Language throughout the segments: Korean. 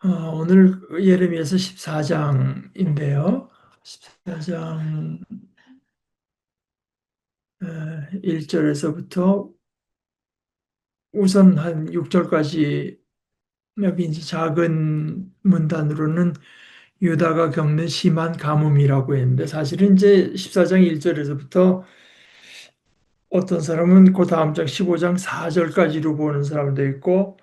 오늘 예레미야서 14장인데요. 14장 1절에서부터 우선 한 6절까지 여기 이제 작은 문단으로는 유다가 겪는 심한 가뭄이라고 했는데, 사실은 이제 14장 1절에서부터 어떤 사람은 그 다음 장 15장 4절까지로 보는 사람도 있고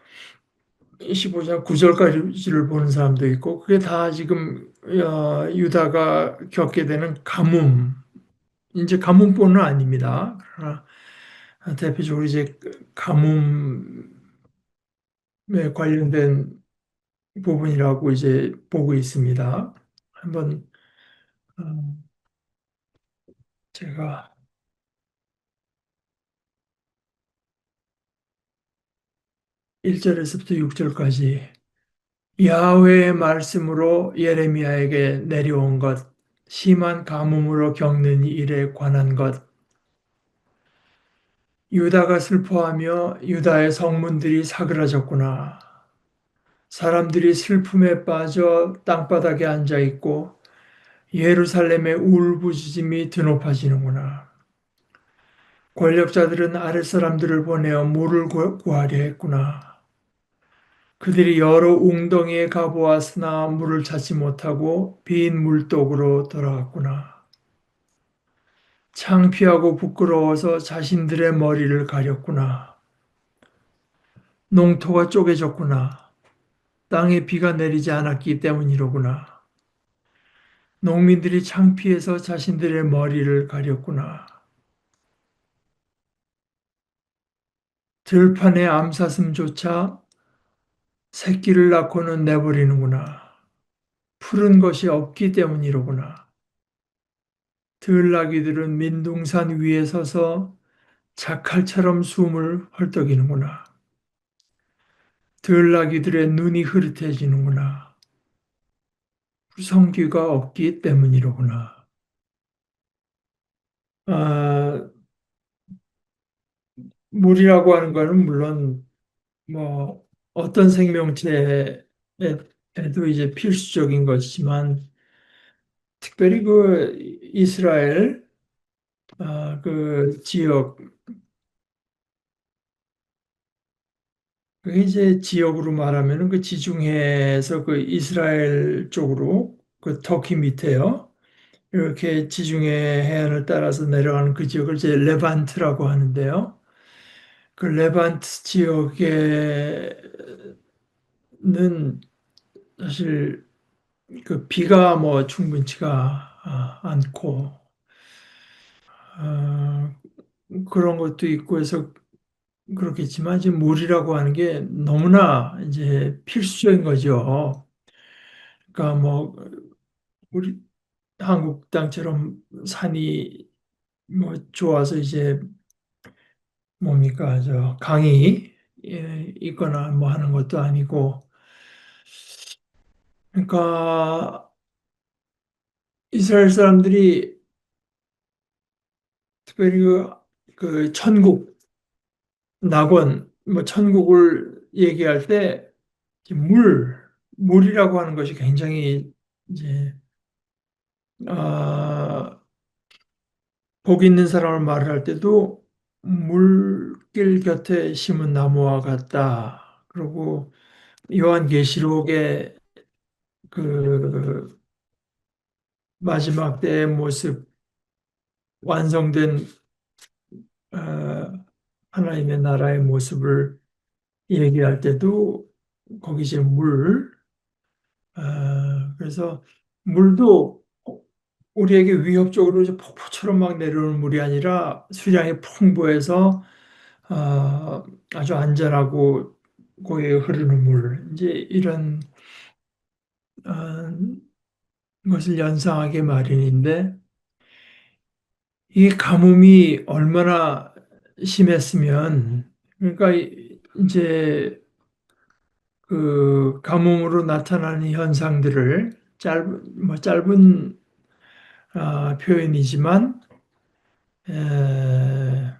15장 9절까지를 보는 사람도 있고, 그게 다 지금 유다가 겪게 되는 가뭄, 이제 가뭄뿐은 아닙니다. 그러나 대표적으로 이제 가뭄에 관련된 부분이라고 이제 보고 있습니다. 한번 어, 제가 1절에서부터 6절까지 야훼의 말씀으로 예레미야에게 내려온 것, 심한 가뭄으로 겪는 일에 관한 것, 유다가 슬퍼하며 유다의 성문들이 사그라졌구나. 사람들이 슬픔에 빠져 땅바닥에 앉아 있고 예루살렘의 울부짖음이 드높아지는구나. 권력자들은 아랫사람들을 보내어 물을 구하려 했구나. 그들이 여러 웅덩이에 가보았으나 물을 찾지 못하고 빈 물독으로 돌아갔구나. 창피하고 부끄러워서 자신들의 머리를 가렸구나. 농토가 쪼개졌구나. 땅에 비가 내리지 않았기 때문이로구나. 농민들이 창피해서 자신들의 머리를 가렸구나. 들판의 암사슴조차 새끼를 낳고는 내버리는구나. 푸른 것이 없기 때문이로구나. 들나귀들은 민둥산 위에 서서 자칼처럼 숨을 헐떡이는구나. 들나귀들의 눈이 흐릿해지는구나. 성기가 없기 때문이로구나. 아, 물이라고 하는 것은 물론 뭐 어떤 생명체에도 이제 필수적인 것이지만, 특별히 그 이스라엘 그 지역, 그게 이제 지역으로 말하면은 그 지중해에서 그 이스라엘 쪽으로 그 터키 밑에요. 이렇게 지중해 해안을 따라서 내려가는 그 지역을 이제 레반트라고 하는데요. 그 레반트 지역에는 사실 그 비가 뭐 충분치가 않고 어, 그런 것도 있고 해서 그렇겠지만, 지금 물이라고 하는 게 너무나 이제 필수적인 거죠. 그러니까 뭐 우리 한국 땅처럼 산이 뭐 좋아서 이제 뭡니까 저 강이 있거나 뭐 하는 것도 아니고, 그러니까 이스라엘 사람들이 특별히 그 천국 낙원 뭐 천국을 얘기할 때 물이라고 하는 것이 굉장히 이제 아, 복 있는 사람을 말을 할 때도 물길 곁에 심은 나무와 같다. 그리고 요한계시록의 그 마지막 때의 모습, 완성된 어, 하나님의 나라의 모습을 얘기할 때도 거기 이제 그래서 물도 우리에게 위협적으로 이제 폭포처럼 막 내려오는 물이 아니라 수량이 풍부해서 아주 안전하고 고에 흐르는 물, 이제 이런 어, 것을 연상하게 마련인데, 이 가뭄이 얼마나 심했으면, 그러니까 이제 그 가뭄으로 나타나는 현상들을 짧은 표현이지만 에,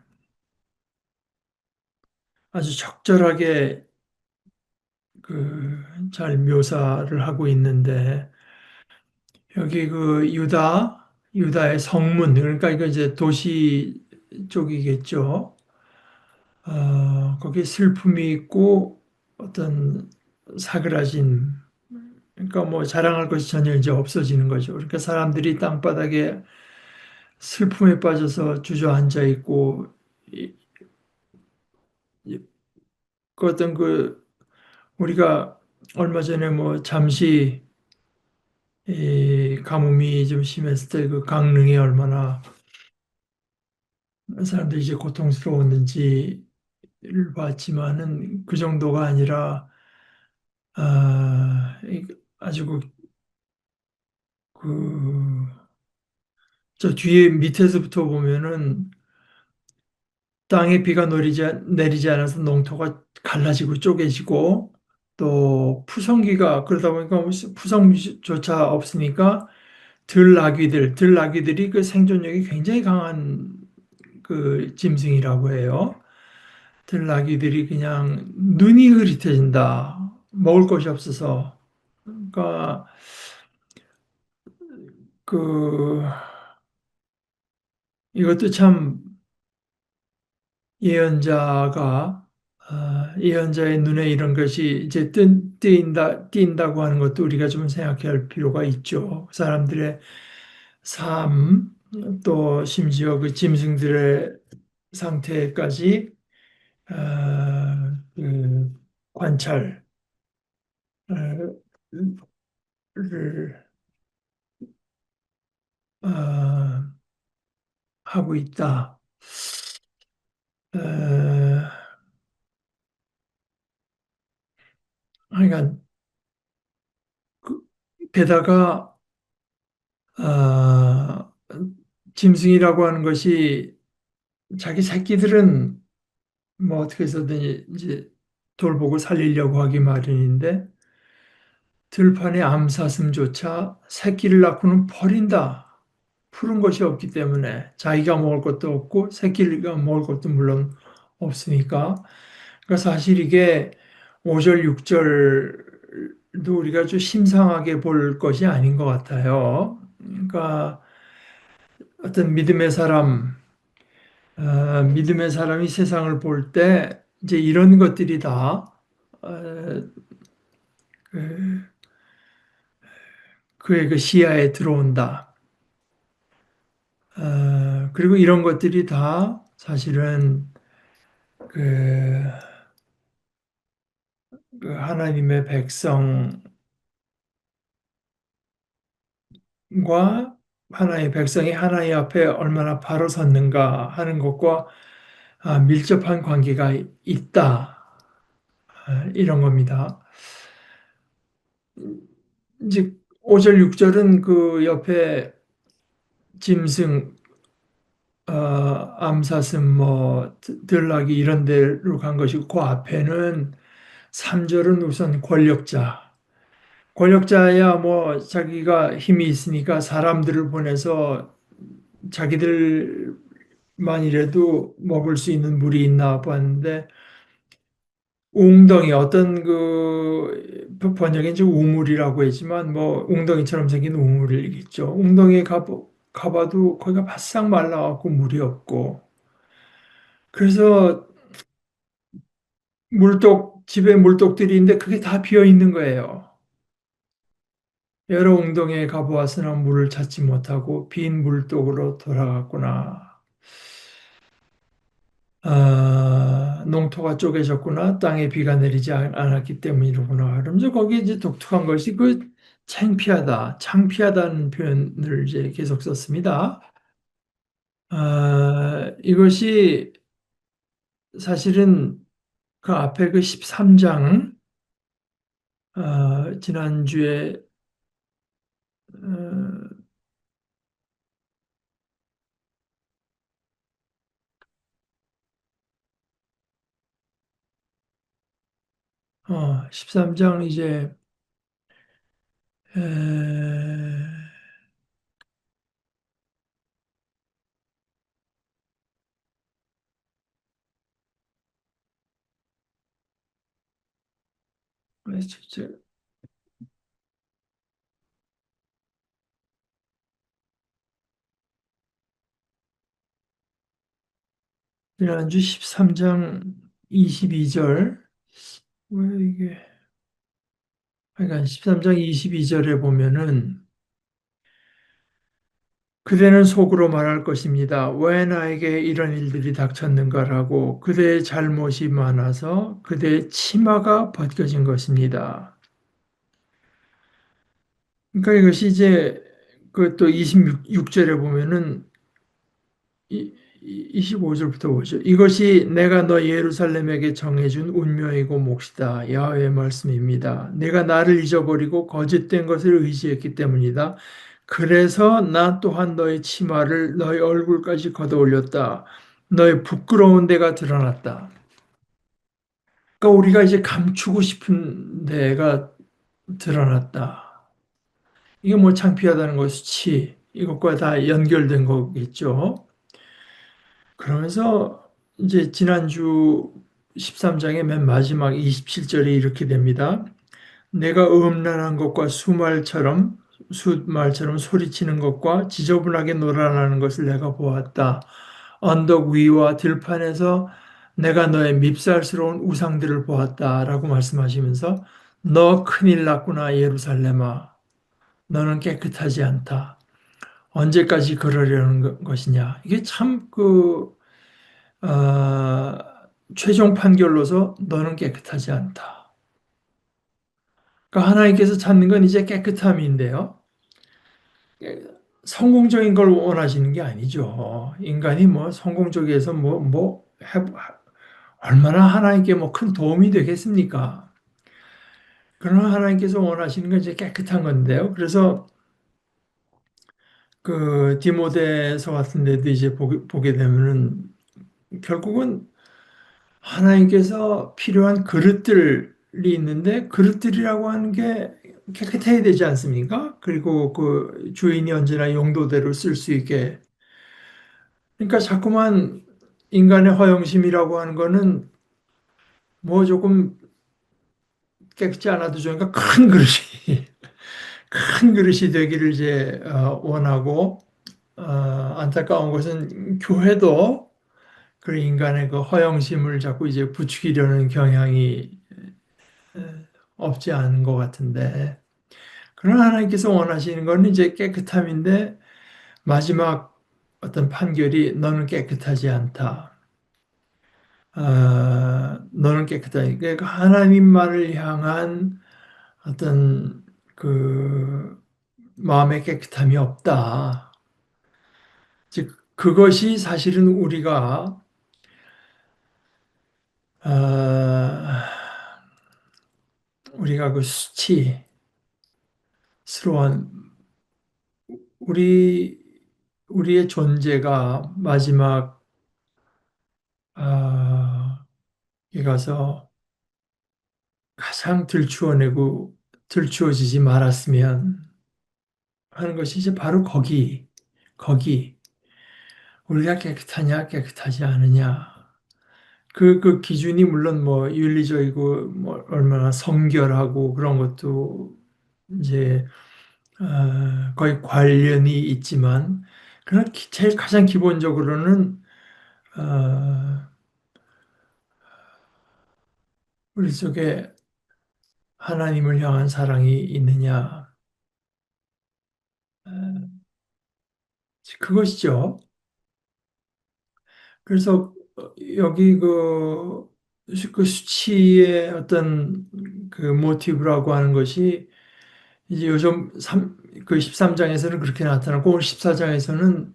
아주 적절하게 잘 묘사를 하고 있는데, 여기 유다의 성문, 그러니까 이거 이제 도시 쪽이겠죠. 거기 슬픔이 있고 어떤 사그라진, 그러니까 뭐 자랑할 것이 전혀 이제 없어지는 거죠. 그러니까 사람들이 땅바닥에 슬픔에 빠져서 주저앉아 있고, 이- 이- 그 어떤 우리가 얼마 전에 뭐 잠시 이 가뭄이 좀 심했을 때 그 강릉이 얼마나 사람들이 이제 고통스러웠는지를 봤지만은 그 정도가 아니라 아주 그, 저 뒤에 밑에서부터 보면은 땅에 비가 내리지 않아서 농토가 갈라지고 쪼개지고 또 푸성기가 그러다 보니까 푸성조차 없으니까 들나귀들이 그 생존력이 굉장히 강한 그 짐승이라고 해요. 들나귀들이 그냥 눈이 흐릿해진다. 먹을 것이 없어서. 그러니까 그 이것도 참 예언자가 예언자의 눈에 이런 것이 이제 띈다고 하는 것도 우리가 좀 생각해야 할 필요가 있죠. 사람들의 삶, 또 심지어 그 짐승들의 상태까지 관찰을 어, 하고 있다. 어, 그러니까 그- 게다가 어, 짐승이라고 하는 것이 자기 새끼들은 뭐 어떻게 해서든 이제 돌보고 살리려고 하기 마련인데 들판의 암사슴조차 새끼를 낳고는 버린다. 푸른 것이 없기 때문에 자기가 먹을 것도 없고 새끼가 먹을 것도 물론 없으니까. 그러니까 사실 이게 5절, 6절도 우리가 좀 심상하게 볼 것이 아닌 것 같아요. 그러니까 어떤 믿음의 사람이 세상을 볼 때 이제 이런 것들이 다 어, 그, 그의 그 시야에 들어온다. 그리고 이런 것들이 다 사실은 그, 그 하나님의 백성과 하나의 백성이 하나님 앞에 얼마나 바로 섰는가 하는 것과 밀접한 관계가 있다. 이런 겁니다. 이제 5절, 6절은 그 옆에 짐승, 암사슴, 뭐, 들나귀 이런 데로 간 것이고, 그 앞에는 3절은 우선 권력자. 권력자야 뭐 자기가 힘이 있으니까 사람들을 보내서 자기들만이라도 먹을 수 있는 물이 있나 봤는데 웅덩이 어떤 번역엔 이제 우물이라고 했지만 뭐 웅덩이처럼 생긴 우물이겠죠. 웅덩이에 가봐도 거기가 바싹 말라갖고 물이 없고 그래서 집에 물독들이 있는데 그게 다 비어 있는 거예요. 여러 웅덩이에 가보았으나 물을 찾지 못하고 빈 물독으로 돌아갔구나. 농토가 쪼개졌구나. 땅에 비가 내리지 않았기 때문이로구나. 그러면서 거기 이제 독특한 것이 창피하다, 창피하다는 표현을 이제 계속 썼습니다. 이것이 사실은 그 앞에 그 13장, 지난주에, 어, 13장 이제, 에, 지난주 13장 22절, 왜 이게, 그러니까 13장 22절에 보면은, 그대는 속으로 말할 것입니다. 왜 나에게 이런 일들이 닥쳤는가라고 그대의 잘못이 많아서 그대의 치마가 벗겨진 것입니다. 그러니까 이것이 이제 그 또 26절에 보면은 25절부터 보죠. 이것이 내가 너 예루살렘에게 정해준 운명이고 몫이다. 야훼의 말씀입니다. 내가 나를 잊어버리고 거짓된 것을 의지했기 때문이다. 그래서 나 또한 너의 치마를 너의 얼굴까지 걷어 올렸다. 너의 부끄러운 데가 드러났다. 그러니까 우리가 이제 감추고 싶은 데가 드러났다. 이게 뭐 창피하다는 것, 수치, 이것과 다 연결된 거겠죠. 그러면서 이제 지난주 13장의 맨 마지막 27절이 이렇게 됩니다. 내가 음란한 것과 수말처럼 소리치는 것과 지저분하게 놀아나는 것을 내가 보았다. 언덕 위와 들판에서 내가 너의 밉살스러운 우상들을 보았다라고 말씀하시면서 너 큰일 났구나 예루살렘아. 너는 깨끗하지 않다. 언제까지 그러려는 것이냐. 이게 참그 어, 최종 판결로서 너는 깨끗하지 않다. 그러니까 하나님께서 찾는 건 이제 깨끗함인데요. 성공적인 걸 원하시는 게 아니죠. 인간이 뭐 성공적이어서 얼마나 하나님께 뭐 큰 도움이 되겠습니까? 그러나 하나님께서 원하시는 건 이제 깨끗한 건데요. 그래서 그 디모데서 같은 데도 이제 보게 되면은 결국은 하나님께서 필요한 그릇들이 있는데 그릇들이라고 하는 게 깨끗해야 되지 않습니까? 그리고 그 주인이 언제나 용도대로 쓸 수 있게. 그러니까 자꾸만 인간의 허영심이라고 하는 거는 뭐 조금 깨끗지 않아도 좋으니까 큰 그릇이 큰 그릇이 되기를 이제 원하고 안타까운 것은 교회도 그 인간의 그 허영심을 자꾸 이제 부추기려는 경향이 없지 않은 것 같은데 그러나 하나님께서 원하시는 것은 이제 깨끗함인데 마지막 어떤 판결이 너는 깨끗하지 않다. 너는 깨끗하다. 그러니까 하나님만을 향한 어떤 그 마음의 깨끗함이 없다. 즉 그것이 사실은 어, 우리가 그 수치스러운 우리 우리의 존재가 마지막 에 가서 가장 들추어지지 말았으면 하는 것이 이제 바로 거기 우리가 깨끗하냐 깨끗하지 않으냐 그 기준이 물론 뭐 윤리적이고 뭐 얼마나 성결하고 그런 것도 이제 거의 관련이 있지만 그러나 제일 가장 기본적으로는 어, 우리 속에 하나님을 향한 사랑이 있느냐 그것이죠. 그래서 여기 그 수치의 어떤 그 모티브라고 하는 것이 이제 요즘 그 13장에서는 그렇게 나타나고 오늘 14장에서는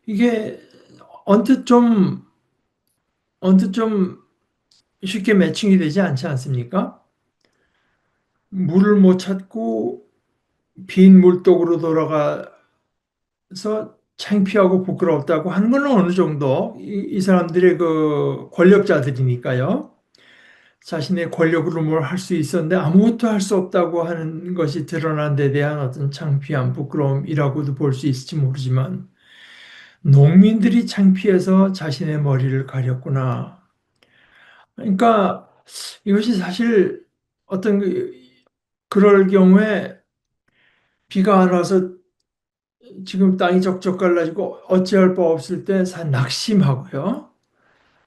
이게 언뜻 좀 언뜻 좀 쉽게 매칭이 되지 않지 않습니까? 물을 못 찾고 빈 물독으로 돌아가서 창피하고 부끄럽다고 하는 건 어느 정도 이 사람들의 그 권력자들이니까요. 자신의 권력으로 뭘 할 수 있었는데 아무것도 할 수 없다고 하는 것이 드러난 데 대한 어떤 창피함, 부끄러움이라고도 볼 수 있을지 모르지만 농민들이 창피해서 자신의 머리를 가렸구나. 그러니까 이것이 사실 어떤 그럴 경우에 비가 안 와서 지금 땅이 적적 갈라지고 어찌할 바 없을 때 낙심하고요.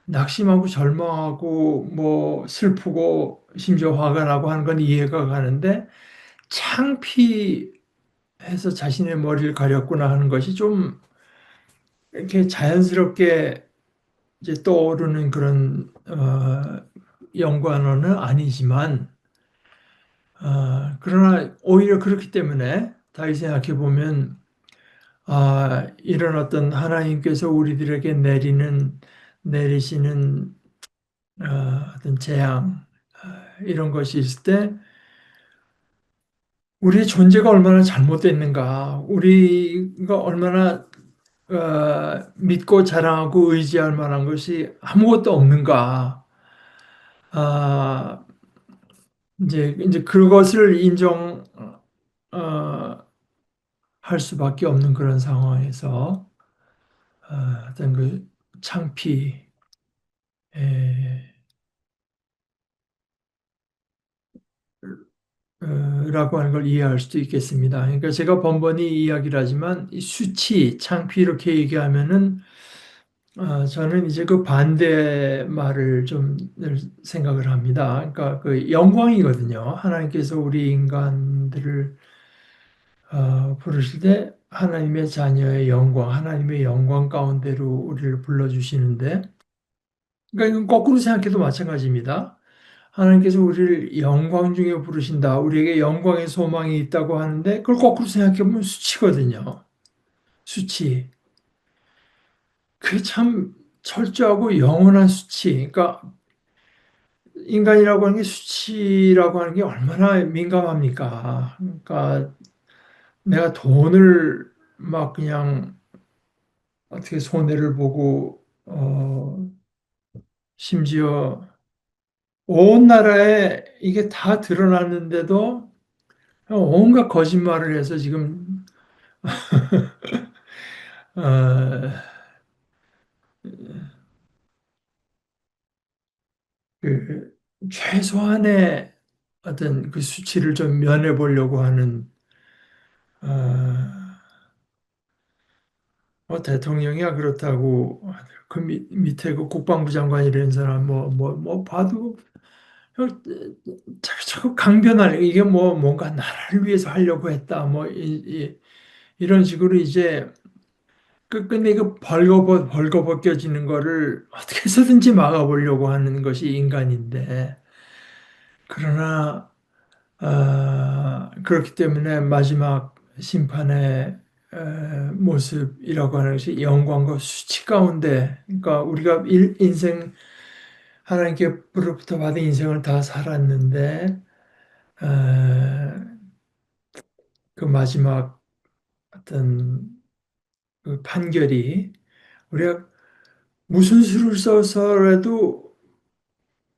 낙심하고 절망하고 뭐 슬프고 심지어 화가 나고 하는 건 이해가 가는데 창피해서 자신의 머리를 가렸구나 하는 것이 좀 이렇게 자연스럽게 이제 떠오르는 그런 연관어는 아니지만 그러나 오히려 그렇기 때문에 다시 생각해 보면 이런 어떤 하나님께서 우리들에게 내리시는 어떤 재앙 이런 것이 있을 때 우리의 존재가 얼마나 잘못됐는가, 우리가 얼마나 믿고 자랑하고 의지할 만한 것이 아무것도 없는가. 아, 이제 그것을 어, 할 수밖에 없는 그런 상황에서 어떤 그 창피, 에, 라고 하는 걸 이해할 수도 있겠습니다. 그러니까 제가 번번이 이야기를 하지만 이 수치, 창피 이렇게 얘기하면은 저는 이제 그 반대 말을 좀 늘 생각을 합니다. 그러니까 그 영광이거든요. 하나님께서 우리 인간들을 부르실 때 하나님의 자녀의 영광, 하나님의 영광 가운데로 우리를 불러주시는데, 그러니까 이건 거꾸로 생각해도 마찬가지입니다. 하나님께서 우리를 영광 중에 부르신다. 우리에게 영광의 소망이 있다고 하는데 그걸 거꾸로 생각해보면 수치거든요. 수치. 그게 참 철저하고 영원한 수치. 그러니까 인간이라고 하는 게 수치라고 하는 게 얼마나 민감합니까? 그러니까 내가 돈을 막 그냥 어떻게 손해를 보고 심지어 온 나라에 이게 다 드러났는데도 온갖 거짓말을 해서 지금 어, 그 최소한의 어떤 그 수치를 좀 면해 보려고 하는 어, 뭐 대통령이야 그렇다고 그 밑에 그 국방부 장관 이런 사람 뭐 봐도 자꾸 강변하려 이게 뭐 뭔가 나라를 위해서 하려고 했다 뭐 이런 식으로 이제 끝끝내 그 벌거벗겨지는 거를 어떻게 해서든지 막아보려고 하는 것이 인간인데 그러나 그렇기 때문에 마지막 심판의 모습이라고 하는 것이 영광과 수치 가운데, 그러니까 우리가 인생 하나님께로부터 받은 인생을 다 살았는데 그 마지막 어떤 그 판결이 우리가 무슨 수를 써서라도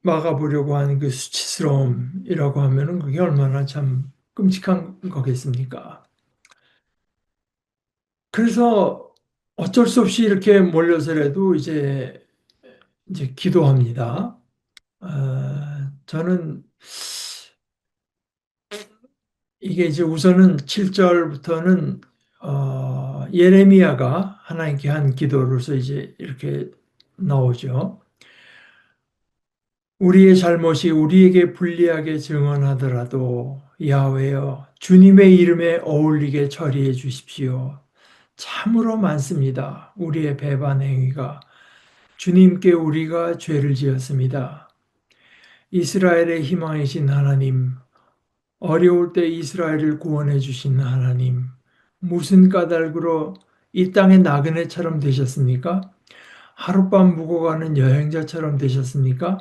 막아보려고 하는 그 수치스러움이라고 하면은 그게 얼마나 참 끔찍한 거겠습니까? 그래서 어쩔 수 없이 이렇게 몰려서라도 이제 기도합니다. 저는 이게 이제 우선은 7절부터는 예레미야가 하나님께 한 기도로서 이제 이렇게 나오죠. 우리의 잘못이 우리에게 불리하게 증언하더라도 야훼여 주님의 이름에 어울리게 처리해 주십시오. 참으로 많습니다. 우리의 배반 행위가 주님께 우리가 죄를 지었습니다. 이스라엘의 희망이신 하나님, 어려울 때 이스라엘을 구원해 주신 하나님, 무슨 까닭으로 이 땅의 나그네처럼 되셨습니까? 하룻밤 묵어가는 여행자처럼 되셨습니까?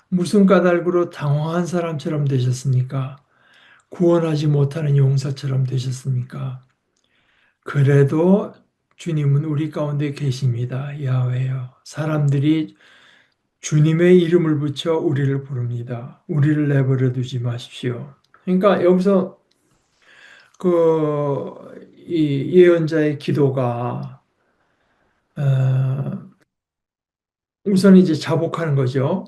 무슨 까닭으로 당황한 사람처럼 되셨습니까? 구원하지 못하는 용사처럼 되셨습니까? 그래도 주님은 우리 가운데 계십니다. 야훼여. 사람들이 주님의 이름을 붙여 우리를 부릅니다. 우리를 내버려 두지 마십시오. 그러니까 여기서 이 예언자의 기도가 우선 이제 자복하는 거죠.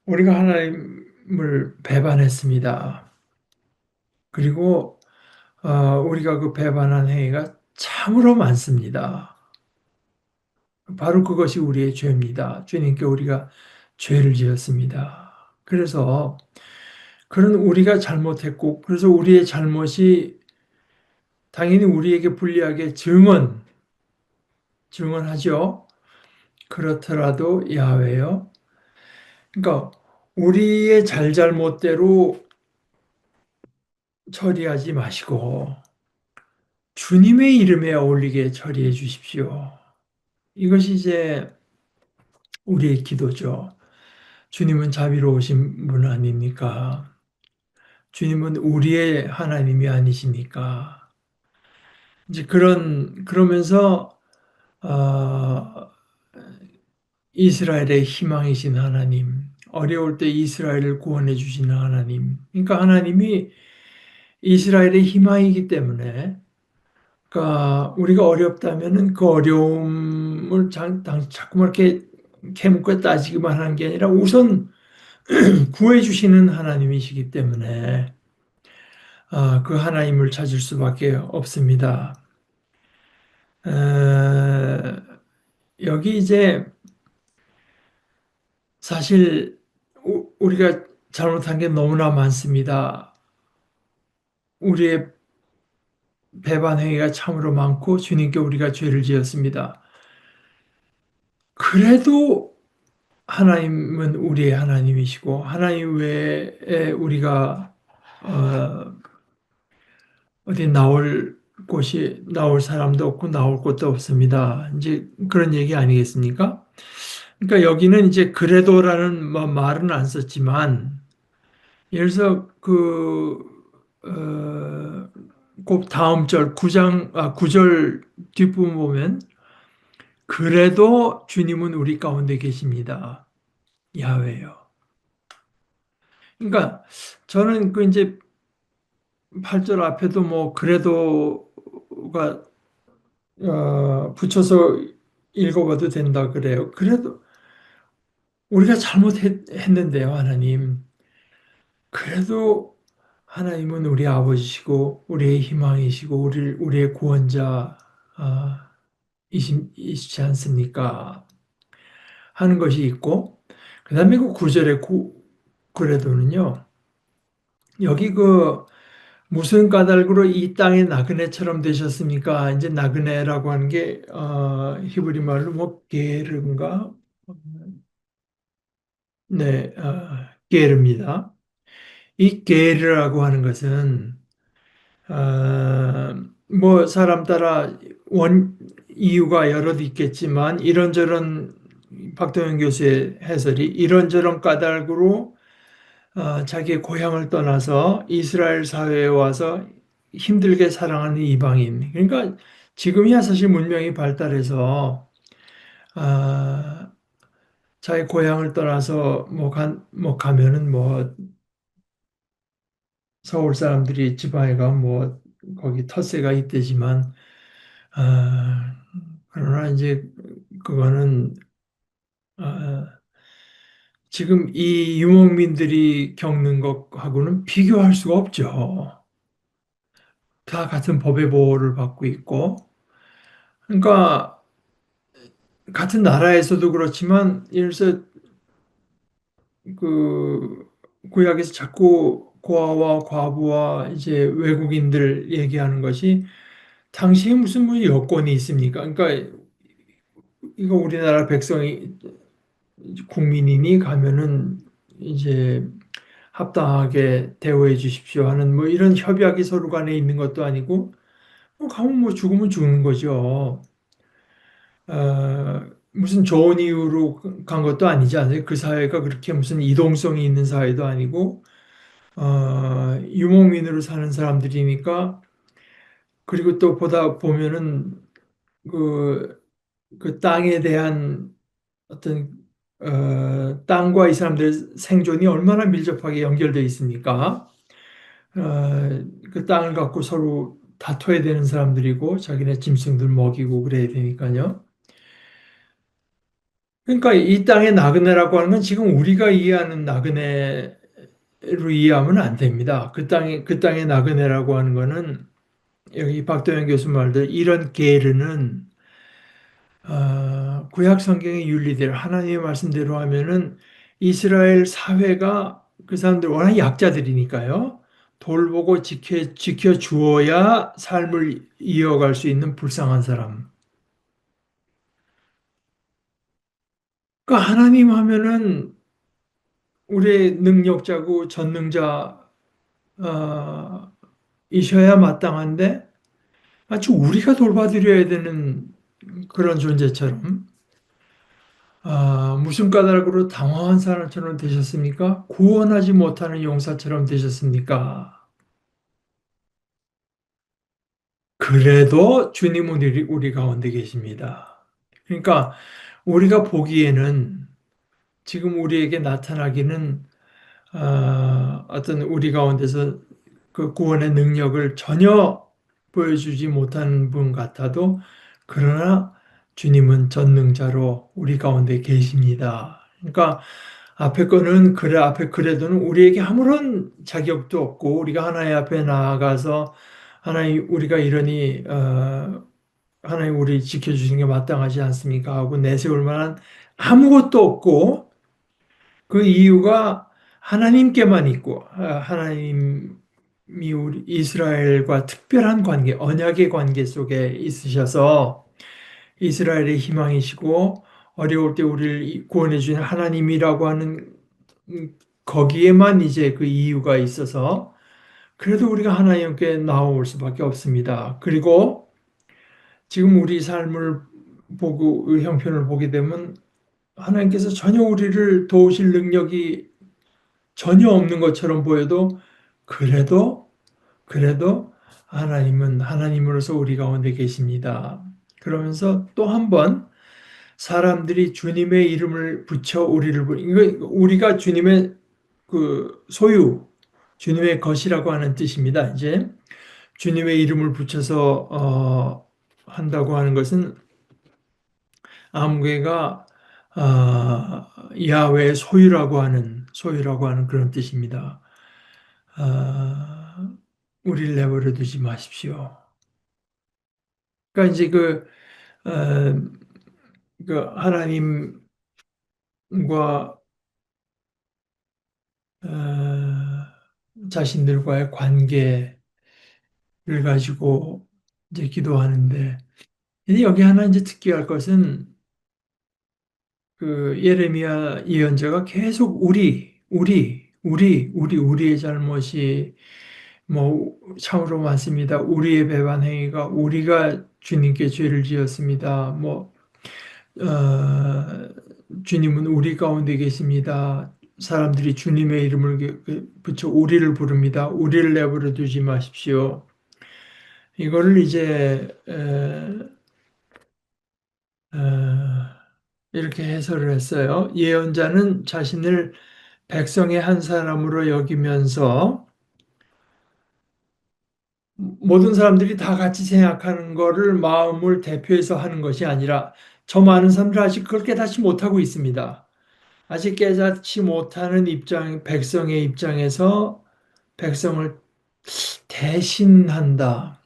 우리가 하나님 배반했습니다. 그리고 우리가 그 배반한 행위가 참으로 많습니다. 바로 그것이 우리의 죄입니다. 주님께 우리가 죄를 지었습니다. 그래서 그런 우리가 잘못했고, 그래서 우리의 잘못이 당연히 우리에게 불리하게 증언하죠. 그렇더라도 야훼여, 그러니까 우리의 잘잘못대로 처리하지 마시고 주님의 이름에 어울리게 처리해 주십시오. 이것이 이제 우리의 기도죠. 주님은 자비로우신 분 아닙니까? 주님은 우리의 하나님이 아니십니까? 이제 그러면서, 어, 이스라엘의 희망이신 하나님, 어려울 때 이스라엘을 구원해 주시는 하나님. 그러니까 하나님이 이스라엘의 희망이기 때문에, 그러니까 우리가 어렵다면은 그 어려움을 자꾸만 이렇게 캐묻고 따지기만 하는 게 아니라 우선 구해 주시는 하나님이시기 때문에 그 하나님을 찾을 수밖에 없습니다. 어, 여기 이제 사실 우리가 잘못한 게 너무나 많습니다. 우리의 배반 행위가 참으로 많고 주님께 우리가 죄를 지었습니다. 그래도 하나님은 우리의 하나님이시고 하나님 외에 우리가 어, 어디 나올 사람도 없고 나올 곳도 없습니다. 이제 그런 얘기 아니겠습니까? 그러니까 여기는 이제 그래도라는 말은 안 썼지만 예를 들어서 꼭 다음 절 9절 뒷부분 보면 그래도 주님은 우리 가운데 계십니다. 야훼여. 그러니까 저는 그 이제 8절 앞에도 뭐 그래도가 붙여서 읽어봐도 된다 그래요. 그래도 우리가 잘못했는데요, 하나님. 그래도 하나님은 우리 아버지시고 우리의 희망이시고 우리의 구원자 이시지 않습니까? 하는 것이 있고 그다음에 그 9절의 그래도는요. 여기 무슨 까닭으로 이 땅의 나그네처럼 되셨습니까? 이제 나그네라고 하는 게 히브리 말로 뭐 게르인가? 네, 게르입니다. 이 게르라고 하는 것은 뭐 사람 따라 이유가 여럿 있겠지만 이런저런 박동현 교수의 해설이 이런저런 까닭으로 자기의 고향을 떠나서 이스라엘 사회에 와서 힘들게 살아가는 이방인. 그러니까 지금이야 사실 문명이 발달해서 자기 고향을 떠나서 뭐 가면은 뭐 서울 사람들이 지방에 가면 뭐 거기 텃세가 있대지만 아, 그러나 이제 그거는 지금 이 유목민들이 겪는 것하고는 비교할 수가 없죠. 다 같은 법의 보호를 받고 있고, 그러니까 같은 나라에서도 그렇지만, 예를 들어서 그 구약에서 자꾸 고아와 과부와 이제 외국인들 얘기하는 것이 당시에 무슨 뭐 여건이 있습니까? 그러니까 이거 우리나라 백성이 국민이니 가면은 이제 합당하게 대우해 주십시오 하는 뭐 이런 협약이 서로 간에 있는 것도 아니고 뭐 가면 뭐 죽으면 죽는 거죠. 무슨 좋은 이유로 간 것도 아니지 않아요? 그 사회가 그렇게 무슨 이동성이 있는 사회도 아니고 유목민으로 사는 사람들이니까 그리고 또 보다 보면은 그, 그 땅에 대한 어떤 땅과 이 사람들의 생존이 얼마나 밀접하게 연결되어 있습니까? 그 땅을 갖고 서로 다퉈야 되는 사람들이고 자기네 짐승들 먹이고 그래야 되니까요. 그러니까 이 땅의 나그네라고 하는 건 지금 우리가 이해하는 나그네 이해하면 안 됩니다. 그 땅의 나그네라고 하는 거는 여기 박도영 교수 말대로 이런 게르는 구약 성경의 윤리대로 하나님의 말씀대로 하면은 이스라엘 사회가 그 사람들 워낙 약자들이니까요. 돌보고 지켜 주어야 삶을 이어갈 수 있는 불쌍한 사람. 그러니까 하나님 하면은 우리의 능력자고 전능자 이셔야 마땅한데 마치 우리가 돌봐드려야 되는 그런 존재처럼 무슨 까닭으로 당황한 사람처럼 되셨습니까? 구원하지 못하는 용사처럼 되셨습니까? 그래도 주님은 우리 가운데 계십니다. 그러니까 우리가 보기에는 지금 우리에게 나타나기는 어떤 우리 가운데서 그 구원의 능력을 전혀 보여주지 못한 분 같아도 그러나 주님은 전능자로 우리 가운데 계십니다. 그러니까 앞에 거는 그래 앞에 그래도는 우리에게 아무런 자격도 없고 우리가 하나님 앞에 나아가서 하나님 우리가 이러니 하나님 우리 지켜주신 게 마땅하지 않습니까? 하고 내세울 만한 아무것도 없고 그 이유가 하나님께만 있고 하나님이 우리 이스라엘과 특별한 관계, 언약의 관계 속에 있으셔서 이스라엘의 희망이시고 어려울 때 우리를 구원해 주는 하나님이라고 하는 거기에만 이제 그 이유가 있어서 그래도 우리가 하나님께 나올 수밖에 없습니다. 그리고 지금 우리 삶을 보고 그 형편을 보게 되면 하나님께서 전혀 우리를 도우실 능력이 전혀 없는 것처럼 보여도 그래도 하나님은 하나님으로서 우리 가운데 계십니다. 그러면서 또 한 번 사람들이 주님의 이름을 붙여 우리를 이거 우리가 주님의 그 소유 주님의 것이라고 하는 뜻입니다. 이제 주님의 이름을 붙여서 한다고 하는 것은 아무개가 야훼의 소유라고 하는 그런 뜻입니다. 우리를 내버려 두지 마십시오. 그러니까 이제 어, 그 하나님과 자신들과의 관계를 가지고 이제 기도하는데 근데 여기 하나 이제 특기할 것은 그 예레미야 예언자가 계속 우리의 잘못이 뭐 참으로 많습니다. 우리의 배반 행위가 우리가 주님께 죄를 지었습니다. 어, 주님은 우리 가운데 계십니다. 사람들이 주님의 이름을 붙여 우리를 부릅니다. 우리를 내버려 두지 마십시오. 이거를 이제 이렇게 해설을 했어요. 예언자는 자신을 백성의 한 사람으로 여기면서 모든 사람들이 다 같이 생각하는 거를 마음을 대표해서 하는 것이 아니라 저 많은 사람들이 아직 그걸 깨닫지 못하고 있습니다. 아직 깨닫지 못하는 백성의 입장에서 백성을 대신한다.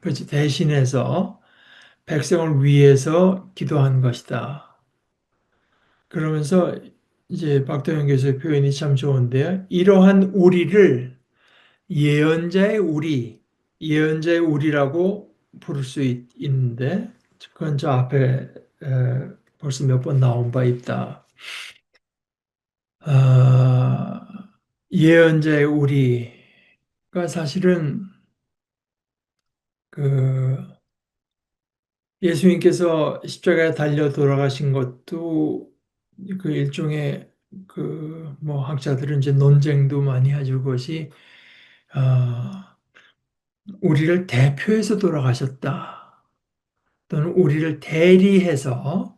그렇지, 대신해서 백성을 위해서 기도한 것이다. 그러면서 이제 박도영 교수의 표현이 참 좋은데요. 이러한 우리를 예언자의 우리라고 부를 수 있는데, 그건 저 앞에 벌써 몇 번 나온 바 있다. 아, 예언자의 우리가 사실은 그 예수님께서 십자가에 달려 돌아가신 것도 그 일종의 그 뭐 학자들은 이제 논쟁도 많이 하죠. 그것이 우리를 대표해서 돌아가셨다. 또는 우리를 대리해서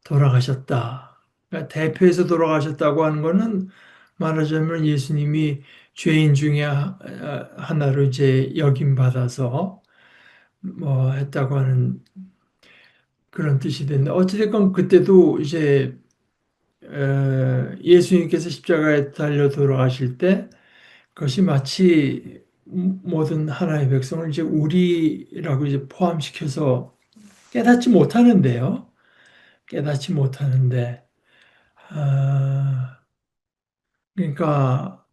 돌아가셨다. 그러니까 대표해서 돌아가셨다고 하는 것은 말하자면 예수님이 죄인 중에 하나로 이제 여김 받아서 뭐 했다고 하는 그런 뜻이 됐는데 어찌됐건 그때도 이제 예수님께서 십자가에 달려 돌아가실 때 그것이 마치 모든 하나의 백성을 이제 우리라고 이제 포함시켜서 깨닫지 못하는데요. 깨닫지 못하는데, 아, 그러니까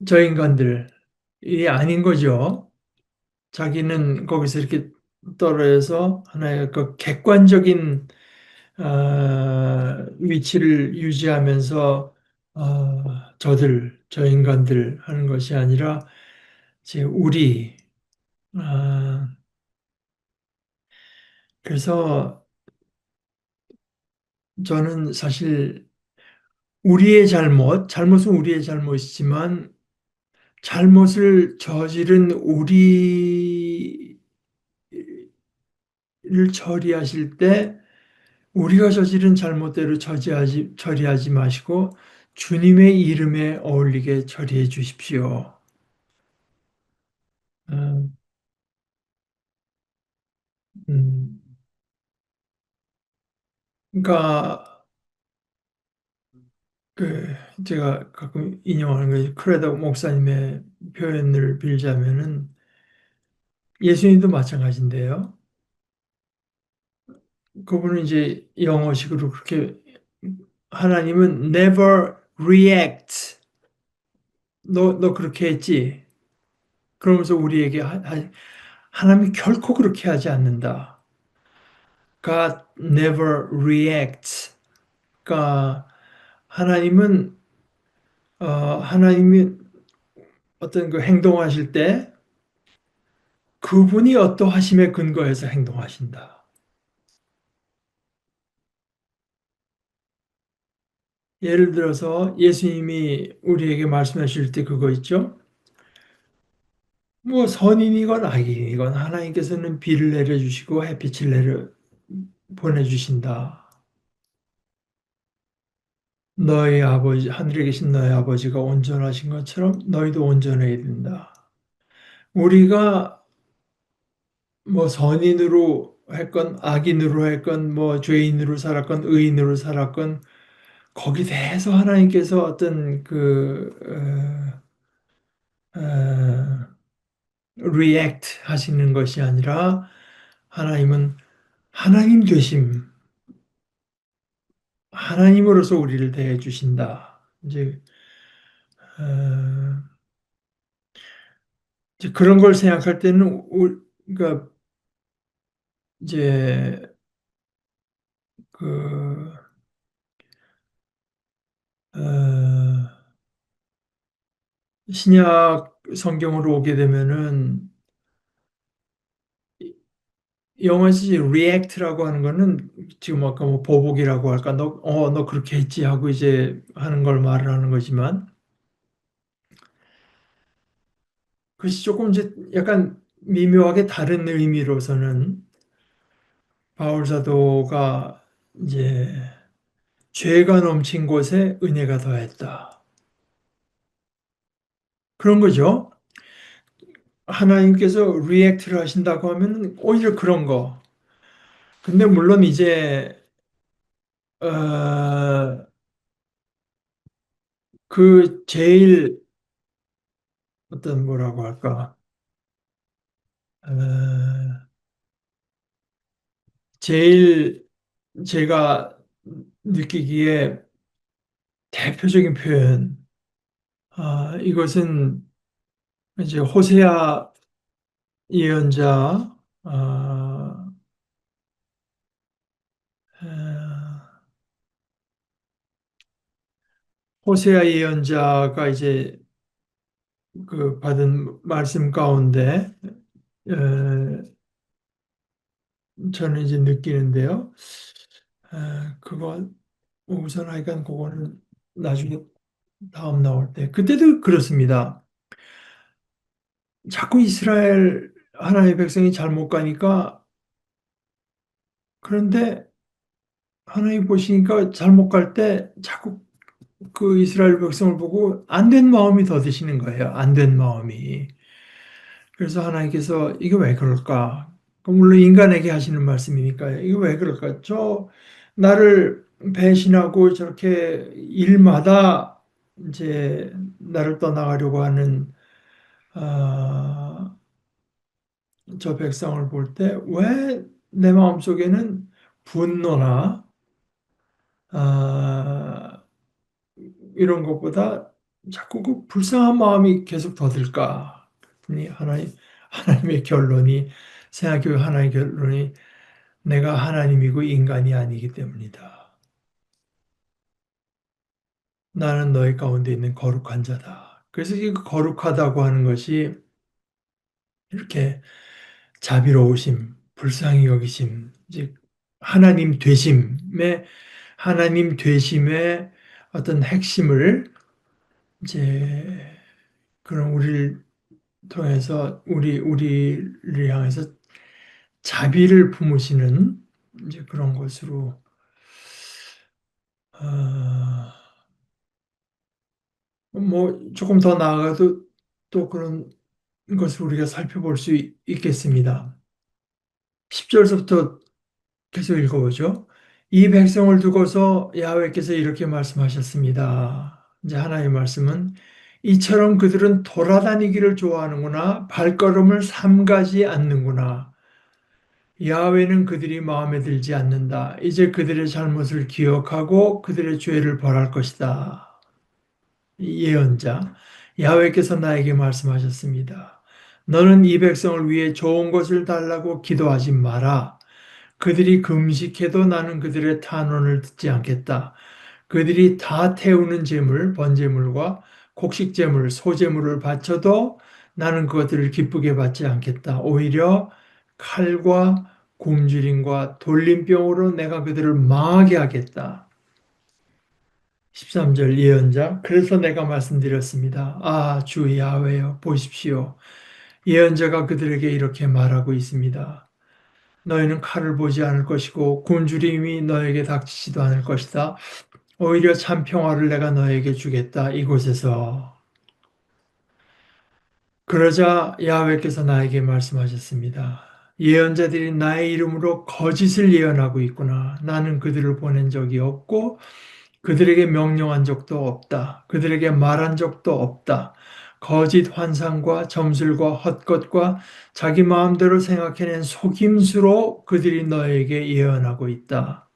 저 인간들이 아닌 거죠. 자기는 거기서 이렇게 떨어져서 하나의 그 객관적인 위치를 유지하면서 저 인간들 하는 것이 아니라 이제 우리 아, 그래서 저는 사실 우리의 잘못은 우리의 잘못이지만 잘못을 저지른 우리를 처리하실 때 우리가 저지른 잘못대로 처리하지 마시고 주님의 이름에 어울리게 처리해 주십시오. 음, 음. 그러니까 그 제가 가끔 인용하는 게 크레도 목사님의 표현을 빌자면은 예수님도 마찬가지인데요. 그분은 이제 영어식으로 그렇게 하나님은 never react. 너 그렇게 했지? 그러면서 우리에게 하나님이 결코 그렇게 하지 않는다. God never reacts. 그러니까 하나님은 하나님이 어떤 그 행동하실 때 그분이 어떠하심에 근거해서 행동하신다. 예를 들어서 예수님이 우리에게 말씀하실 때 그거 있죠? 뭐 선인이건 악인이건 하나님께서는 비를 내려주시고 햇빛을 보내주신다. 너희 아버지, 하늘에 계신 너희 아버지가 온전하신 것처럼 너희도 온전해야 된다. 우리가 뭐 선인으로 했건 악인으로 했건 뭐 죄인으로 살았건 의인으로 살았건 거기 대해서 하나님께서 어떤 react 하시는 것이 아니라 하나님은 하나님 되심, 하나님으로서 우리를 대해 주신다. 어, 이제 그런 걸 생각할 때는 그러니까 이제 그 어, 신약 성경으로 오게 되면은 영어에서 이제 react라고 하는 거는 지금 아까 뭐 보복이라고 할까 너 그렇게 했지 하고 이제 하는 걸 말을 하는 거지만 그것이 조금 이제 약간 미묘하게 다른 의미로서는 바울 사도가 이제 죄가 넘친 곳에 은혜가 더했다. 그런 거죠. 하나님께서 리액트를 하신다고 하면 오히려 그런 거. 근데 물론 이제 그 제일 어떤 뭐라고 할까? 어, 제일 제가 느끼기에 대표적인 표현. 이것은 이제 호세아 예언자, 어, 호세아 예언자가 이제 그 받은 말씀 가운데 저는 이제 느끼는데요. 그거 우선 하여간 그거는 나중에 다음 나올 때 그때도 그렇습니다. 자꾸 이스라엘 하나님의 백성이 잘못 가니까 그런데 하나님 보시니까 잘못 갈 때 자꾸 그 이스라엘 백성을 보고 안 된 마음이 더 드시는 거예요. 안 된 마음이. 그래서 하나님께서 이게 왜 그럴까? 물론 인간에게 하시는 말씀이니까 이게 왜 그럴까? 나를 배신하고 저렇게 일마다 이제 나를 떠나가려고 하는 아, 저 백성을 볼 때 왜 내 마음속에는 분노나 아, 이런 것보다 자꾸 그 불쌍한 마음이 계속 더 들까? 그랬더니 하나님의 결론이 생각해 하나님의 결론이 내가 하나님이고 인간이 아니기 때문이다. 나는 너희 가운데 있는 거룩한 자다. 그래서 이 거룩하다고 하는 것이 이렇게 자비로우심, 불쌍히 여기심, 이제 하나님 되심의 어떤 핵심을 이제 그런 우리를 통해서 우리를 향해서 자비를 품으시는 이제 그런 것으로 어, 뭐 조금 더 나아가도 또 그런 것을 우리가 살펴볼 수 있겠습니다. 10절서부터 계속 읽어보죠. 이 백성을 두고서 야훼께서 이렇게 말씀하셨습니다. 이제 하나의 말씀은 이처럼 그들은 돌아다니기를 좋아하는구나. 발걸음을 삼가지 않는구나. 야훼는 그들이 마음에 들지 않는다. 이제 그들의 잘못을 기억하고 그들의 죄를 벌할 것이다. 예언자 야훼께서 나에게 말씀하셨습니다. 너는 이 백성을 위해 좋은 것을 달라고 기도하지 마라. 그들이 금식해도 나는 그들의 탄원을 듣지 않겠다. 그들이 다 태우는 제물, 번제물과 곡식제물, 소제물을 바쳐도 나는 그것들을 기쁘게 받지 않겠다. 오히려 칼과 굶주림과 돌림병으로 내가 그들을 망하게 하겠다. 13절 예언자 그래서 내가 말씀드렸습니다. 아, 주 야훼여 보십시오. 예언자가 그들에게 이렇게 말하고 있습니다. 너희는 칼을 보지 않을 것이고 굶주림이 너에게 닥치지도 않을 것이다. 오히려 참 평화를 내가 너에게 주겠다. 이곳에서. 그러자 야훼께서 나에게 말씀하셨습니다. 예언자들이 나의 이름으로 거짓을 예언하고 있구나. 나는 그들을 보낸 적이 없고 그들에게 명령한 적도 없다. 그들에게 말한 적도 없다. 거짓 환상과 점술과 헛것과 자기 마음대로 생각해낸 속임수로 그들이 너에게 예언하고 있다.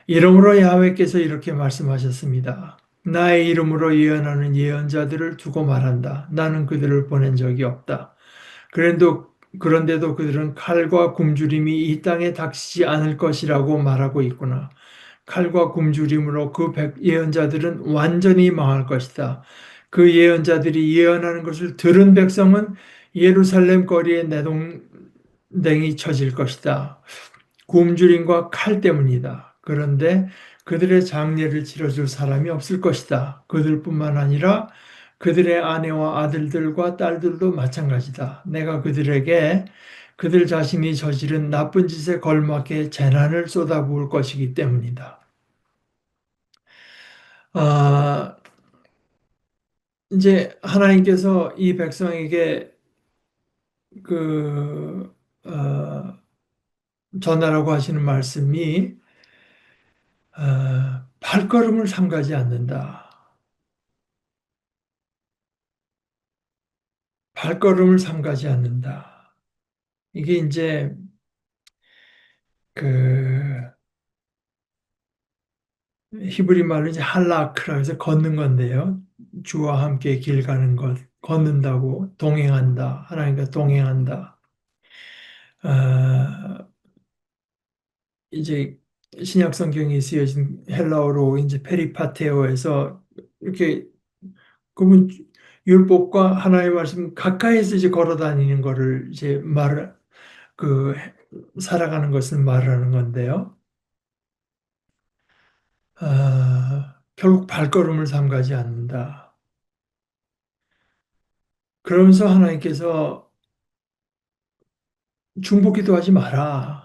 이러므로 야훼께서 이렇게 말씀하셨습니다. 나의 이름으로 예언하는 예언자들을 두고 말한다. 나는 그들을 보낸 적이 없다. 그런데도 그들은 칼과 굶주림이 이 땅에 닥치지 않을 것이라고 말하고 있구나. 칼과 굶주림으로 그 예언자들은 완전히 망할 것이다. 그 예언자들이 예언하는 것을 들은 백성은 예루살렘 거리에 내동댕이 쳐질 것이다. 굶주림과 칼 때문이다. 그런데 그들의 장례를 치러줄 사람이 없을 것이다. 그들뿐만 아니라 그들의 아내와 아들들과 딸들도 마찬가지다. 내가 그들에게 그들 자신이 저지른 나쁜 짓에 걸맞게 재난을 쏟아부을 것이기 때문이다. 아, 이제 하나님께서 이 백성에게 그 전하라고 하시는 말씀이 발걸음을 삼가지 않는다. 발걸음을 삼가지 않는다. 이게 이제 그 히브리 말로 이제 할라크라 해서 걷는 건데요. 주와 함께 길 가는 것, 걷는다고 동행한다. 하나님과 동행한다. 아, 이제 신약 성경에 쓰여진 헬라어로 이제 페리파테오에서 이렇게 그분 율법과 하나의 말씀 가까이서 이제 걸어 다니는 거를 이제 그 살아가는 것을 말하는 건데요. 결국 발걸음을 삼가지 않는다. 그러면서 하나님께서 중보기도 하지 마라.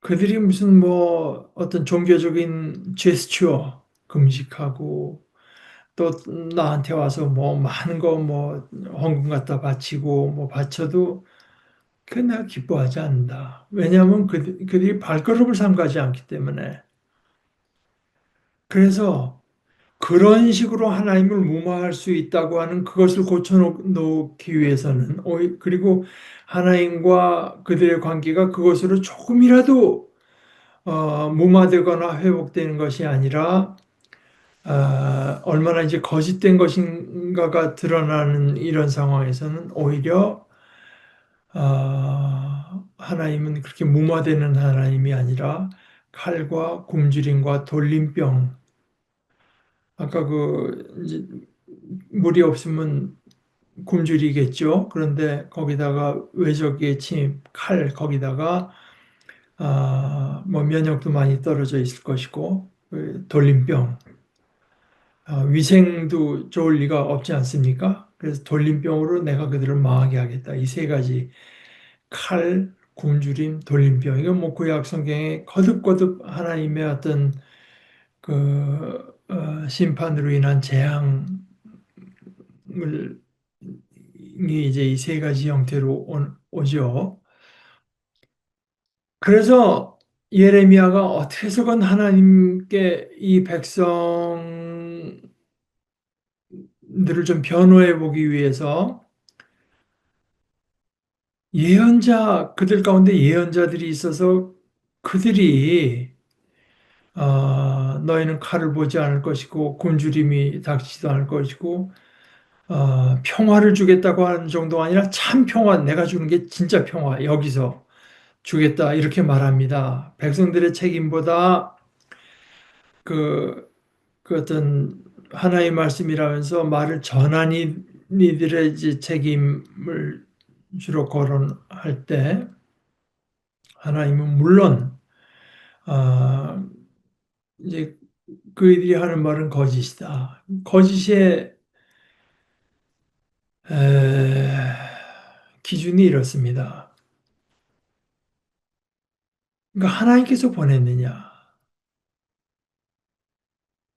그들이 무슨 뭐 어떤 종교적인 제스처 금식하고 또 나한테 와서 뭐 많은 거 뭐 헌금 갖다 바치고 뭐 바쳐도 그 내가 기뻐하지 않는다. 왜냐하면 그들이 발걸음을 삼가지 않기 때문에. 그래서 그런 식으로 하나님을 무마할 수 있다고 하는 그것을 고쳐놓기 위해서는 그리고 하나님과 그들의 관계가 그것으로 조금이라도 무마되거나 회복되는 것이 아니라 얼마나 이제 거짓된 것인가가 드러나는 이런 상황에서는 오히려 하나님은 그렇게 무마되는 하나님이 아니라 칼과 굶주림과 돌림병, 아까 이제 물이 없으면 굶주리겠죠. 그런데 거기다가 외적의 침입, 칼, 거기다가 뭐 면역도 많이 떨어져 있을 것이고 돌림병, 위생도 좋을 리가 없지 않습니까? 그래서 돌림병으로 내가 그들을 망하게 하겠다. 이 세 가지 칼, 굶주림, 돌림병. 이건 뭐 구약 성경에 거듭거듭 하나님의 어떤 심판으로 인한 재앙을 이제 이 세 가지 형태로 오죠. 그래서 예레미야가 어떻게 해서건 하나님께 이 백성들을 좀 변호해 보기 위해서 그들 가운데 예언자들이 있어서 그들이 너희는 칼을 보지 않을 것이고 굶주림이 닥치지도 않을 것이고 평화를 주겠다고 하는 정도가 아니라 참 평화, 내가 주는 게 진짜 평화, 여기서 주겠다 이렇게 말합니다. 백성들의 책임보다 그, 그 어떤 하나의 말씀이라면서 말을 전한 이들의 이제 책임을 주로 거론할 때 하나님은 물론 이제 그들이 하는 말은 거짓이다. 거짓의 기준이 이렇습니다. 그러니까 하나님께서 보냈느냐?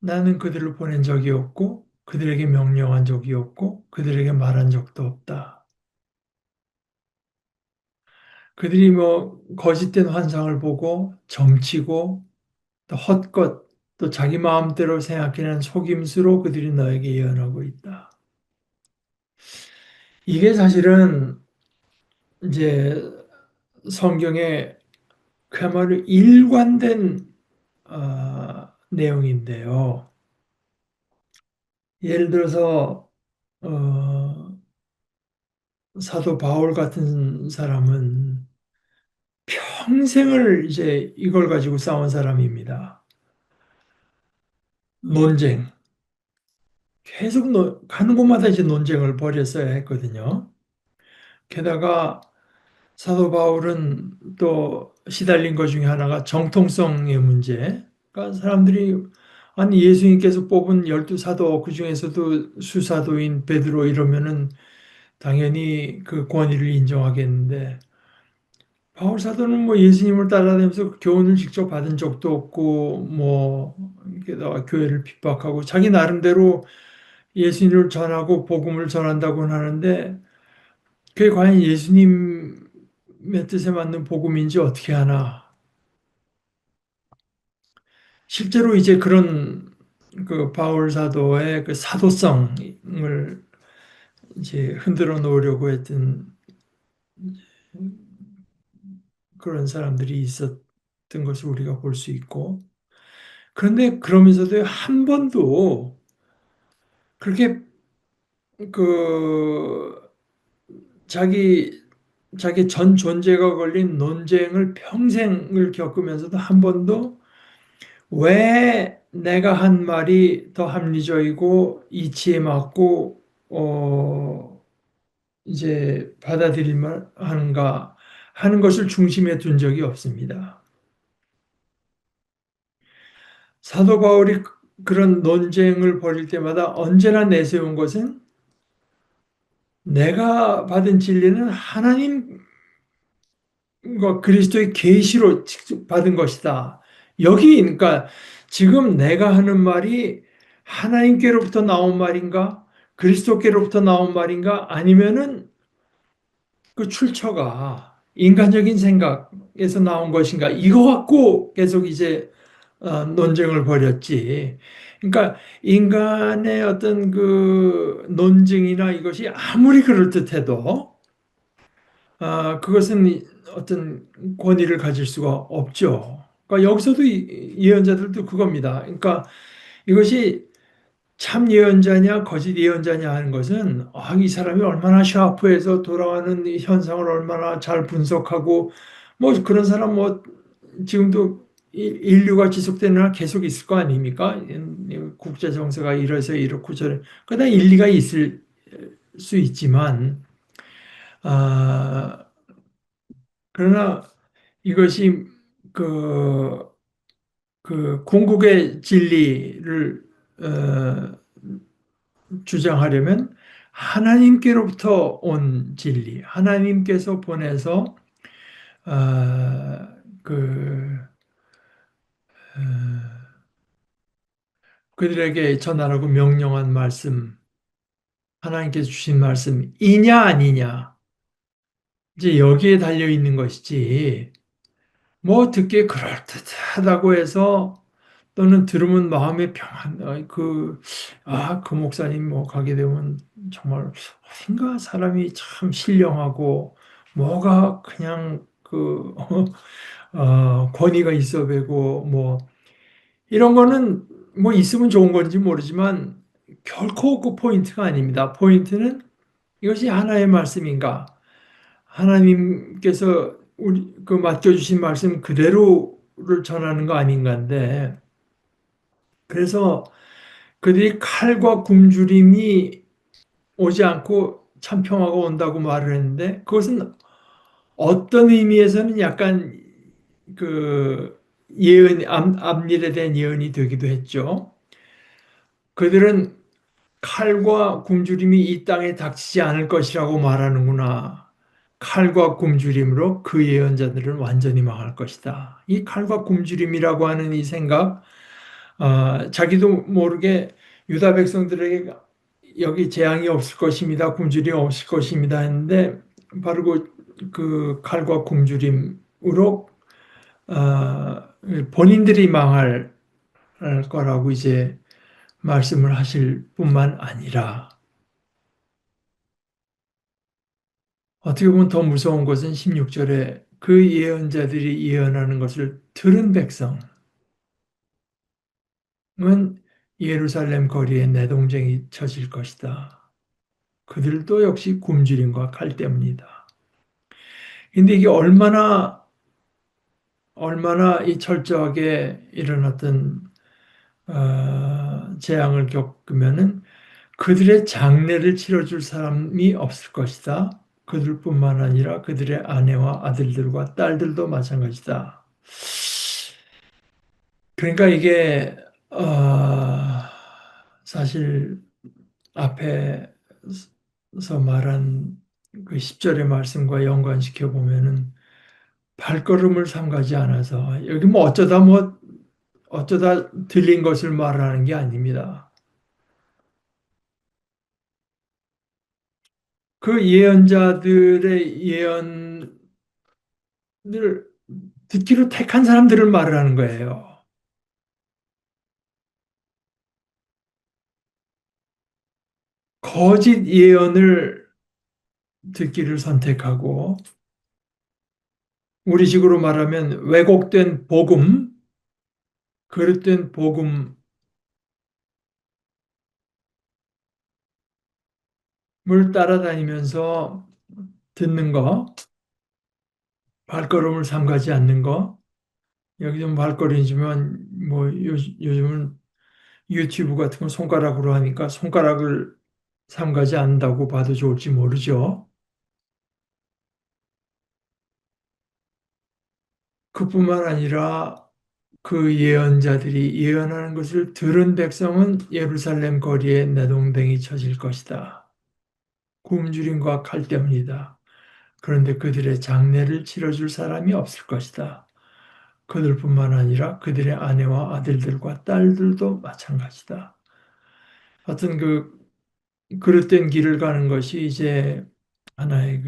나는 그들을 보낸 적이 없고 그들에게 명령한 적이 없고 그들에게 말한 적도 없다. 그들이 뭐 거짓된 환상을 보고 점치고 또 헛것 또 자기 마음대로 생각하는 속임수로 그들이 너에게 예언하고 있다. 이게 사실은 이제 성경의 그야말로 일관된 내용인데요. 예를 들어서 사도 바울 같은 사람은 평생을 이제 이걸 가지고 싸운 사람입니다. 논쟁. 계속 가는 곳마다 이제 논쟁을 벌였어야 했거든요. 게다가 사도 바울은 또 시달린 것 중에 하나가 정통성의 문제. 그러니까 사람들이 아니 예수님께서 뽑은 12사도 그 중에서도 수사도인 베드로 이러면은 당연히 그 권위를 인정하겠는데 바울 사도는 뭐 예수님을 따라다니면서 교훈을 직접 받은 적도 없고 뭐 게다가 교회를 핍박하고 자기 나름대로 예수님을 전하고 복음을 전한다고는 하는데 그게 과연 예수님의 뜻에 맞는 복음인지 어떻게 하나. 실제로 이제 그런 그 바울 사도의 그 사도성을 이제 흔들어 놓으려고 했던 그런 사람들이 있었던 것을 우리가 볼 수 있고 그런데 그러면서도 한 번도 그렇게 그 자기 전 존재가 걸린 논쟁을 평생을 겪으면서도 한 번도 왜 내가 한 말이 더 합리적이고 이치에 맞고 이제 받아들일 만한가 하는 것을 중심에 둔 적이 없습니다. 사도 바울이 그런 논쟁을 벌일 때마다 언제나 내세운 것은 내가 받은 진리는 하나님과 그리스도의 계시로 직접 받은 것이다. 여기 그러니까 지금 내가 하는 말이 하나님께로부터 나온 말인가? 그리스도께로부터 나온 말인가? 아니면은 그 출처가 인간적인 생각에서 나온 것인가? 이거 갖고 계속 이제 논쟁을 벌였지. 그러니까 인간의 어떤 그 논증이나 이것이 아무리 그럴듯해도 그것은 어떤 권위를 가질 수가 없죠. 그러니까 여기서도 예언자들도 그겁니다. 그러니까 이것이 참 예언자냐 거짓 예언자냐 하는 것은 이 사람이 얼마나 샤프해서 돌아가는 이 현상을 얼마나 잘 분석하고 뭐 그런 사람 뭐 지금도 인류가 지속되는 한 계속 있을 거 아닙니까? 국제 정세가 이래서 이렇고 저래. 그러다 일리가 있을 수 있지만 아 그러나 이것이 그, 그 궁극의 진리를 주장하려면 하나님께로부터 온 진리, 하나님께서 보내서 어, 그 그들에게 전하라고 명령한 말씀, 하나님께서 주신 말씀이냐 아니냐, 이제 여기에 달려 있는 것이지. 뭐 듣기에 그럴듯하다고 해서 또는 들으면 마음의 평안, 그 목사님 뭐 가게 되면 정말 어딘가 사람이 참 신령하고 뭐가 그냥 권위가 있어 배고 뭐 이런 거는 뭐 있으면 좋은 건지 모르지만 결코 그 포인트가 아닙니다. 포인트는 이것이 하나의 말씀인가? 하나님께서 우리 그 맡겨주신 말씀 그대로를 전하는 거 아닌가인데 그래서 그들이 칼과 굶주림이 오지 않고 참평화가 온다고 말을 했는데 그것은 어떤 의미에서는 약간 그 앞일에 대한 예언이 되기도 했죠. 그들은 칼과 굶주림이 이 땅에 닥치지 않을 것이라고 말하는구나. 칼과 굶주림으로 그 예언자들은 완전히 망할 것이다. 이 칼과 굶주림이라고 하는 이 생각, 자기도 모르게 유다 백성들에게 여기 재앙이 없을 것입니다. 굶주림이 없을 것입니다. 했는데 바로 그 칼과 굶주림으로 본인들이 망할 거라고 이제 말씀을 하실 뿐만 아니라 어떻게 보면 더 무서운 것은 16절에 그 예언자들이 예언하는 것을 들은 백성은 예루살렘 거리에 내동쟁이 쳐질 것이다. 그들도 역시 굶주림과 칼 때문이다. 근데 이게 얼마나 이 철저하게 이런 어떤 재앙을 겪으면은 그들의 장례를 치러줄 사람이 없을 것이다. 그들뿐만 아니라 그들의 아내와 아들들과 딸들도 마찬가지다. 그러니까 이게 사실 앞에서 말한 그 10절의 말씀과 연관시켜 보면은 발걸음을 삼가지 않아서 여기 뭐 어쩌다 들린 것을 말하는 게 아닙니다. 그 예언자들의 예언을 듣기로 택한 사람들을 말하는 거예요. 거짓 예언을 듣기를 선택하고 우리식으로 말하면 왜곡된 복음, 그릇된 복음을 따라다니면서 듣는 거, 발걸음을 삼가지 않는 거, 여기 좀 발걸음이지만 뭐 요즘은 유튜브 같은 거 손가락으로 하니까 손가락을 삼가지 않는다고 봐도 좋을지 모르죠. 그뿐만 아니라 그 예언자들이 예언하는 것을 들은 백성은 예루살렘 거리에 내동댕이 쳐질 것이다. 굶주림과 칼 때문이다. 그런데 그들의 장례를 치러줄 사람이 없을 것이다. 그들뿐만 아니라 그들의 아내와 아들들과 딸들도 마찬가지다. 하여튼 그릇된 길을 가는 것이 이제 하나의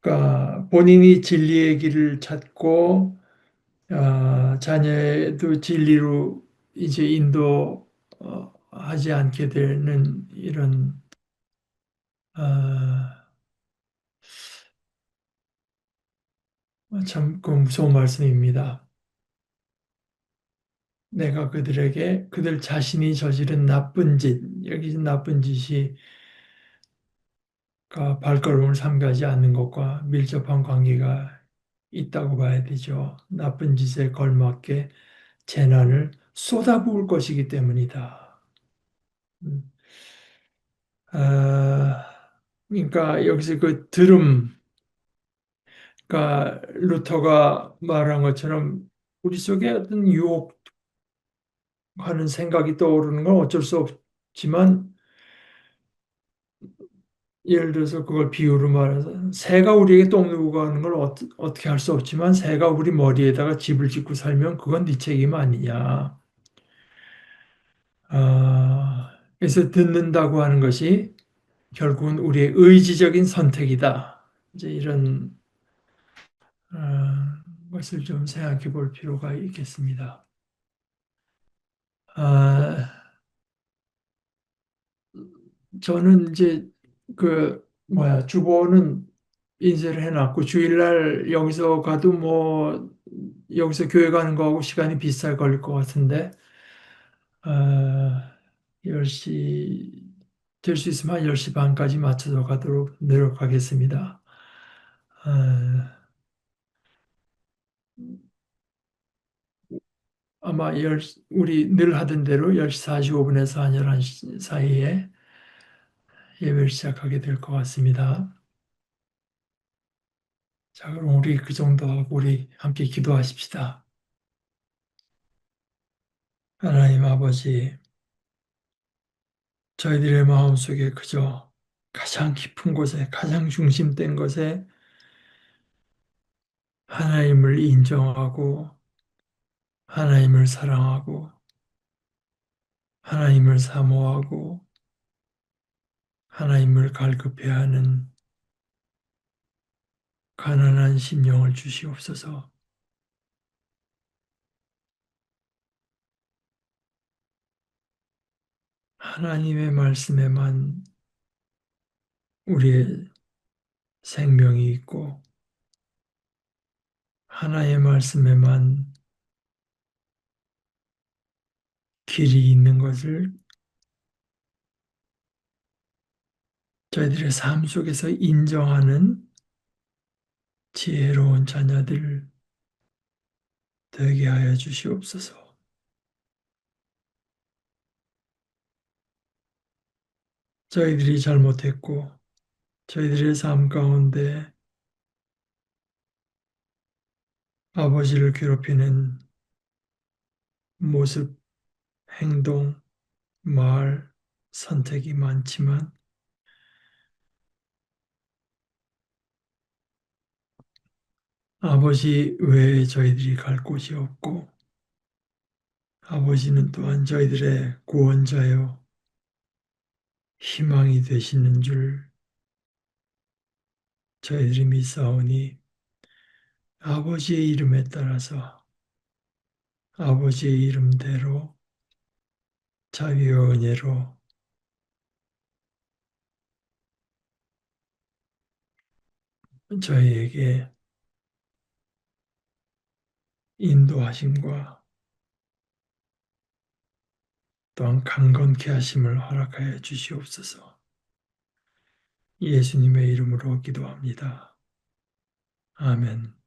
그러니까 본인이 진리의 길을 찾고 자녀도 진리로 이제 인도 하지 않게 되는 이런 어, 참 그 무서운 말씀입니다. 내가 그들에게 그들 자신이 저지른 나쁜 짓, 여기 나쁜 짓이 발걸음을 삼가지 않는 것과 밀접한 관계가 있다고 봐야 되죠. 나쁜 짓에 걸맞게 재난을 쏟아부을 것이기 때문이다. 음. 아, 그러니까 여기서 그 들음, 그러니까 루터가 말한 것처럼 우리 속에 어떤 유혹하는 생각이 떠오르는 건 어쩔 수 없지만 예를 들어서 그걸 비유로 말해서 새가 우리에게 똥 누고 가는 걸 어떻게 할 수 없지만 새가 우리 머리에다가 집을 짓고 살면 그건 네 책임 아니냐. 그래서 듣는다고 하는 것이 결국은 우리의 의지적인 선택이다. 이제 이런 것을 좀 생각해 볼 필요가 있겠습니다. 아, 저는 이제 주보는 인쇄를 해놨고 주일날 여기서 가도 뭐 여기서 교회 가는 거하고 시간이 비슷하게 걸릴 것 같은데 10시 될 수 있으면 한 10시 반까지 맞춰서 가도록 노력하겠습니다. 아, 아마 우리 늘 하던 대로 10시 45분에서 한 11시 사이에 예배를 시작하게 될 것 같습니다. 자, 그럼 우리 그 정도 하고 우리 함께 기도하십시다. 하나님 아버지, 저희들의 마음속에 그저 가장 깊은 곳에, 가장 중심된 것에 하나님을 인정하고, 하나님을 사랑하고, 하나님을 사모하고, 하나님을 갈급해야 하는 가난한 심령을 주시옵소서. 하나님의 말씀에만 우리의 생명이 있고, 하나님의 말씀에만 길이 있는 것을 저희들의 삶 속에서 인정하는 지혜로운 자녀들 되게 하여 주시옵소서. 저희들이 잘못했고, 저희들의 삶 가운데 아버지를 괴롭히는 모습, 행동, 말, 선택이 많지만 아버지 외에 저희들이 갈 곳이 없고 아버지는 또한 저희들의 구원자요 희망이 되시는 줄 저희들이 믿사오니 아버지의 이름에 따라서 아버지의 이름대로 자비와 은혜로 저희에게 인도하심과 또한 강건케 하심을 허락하여 주시옵소서. 예수님의 이름으로 기도합니다. 아멘.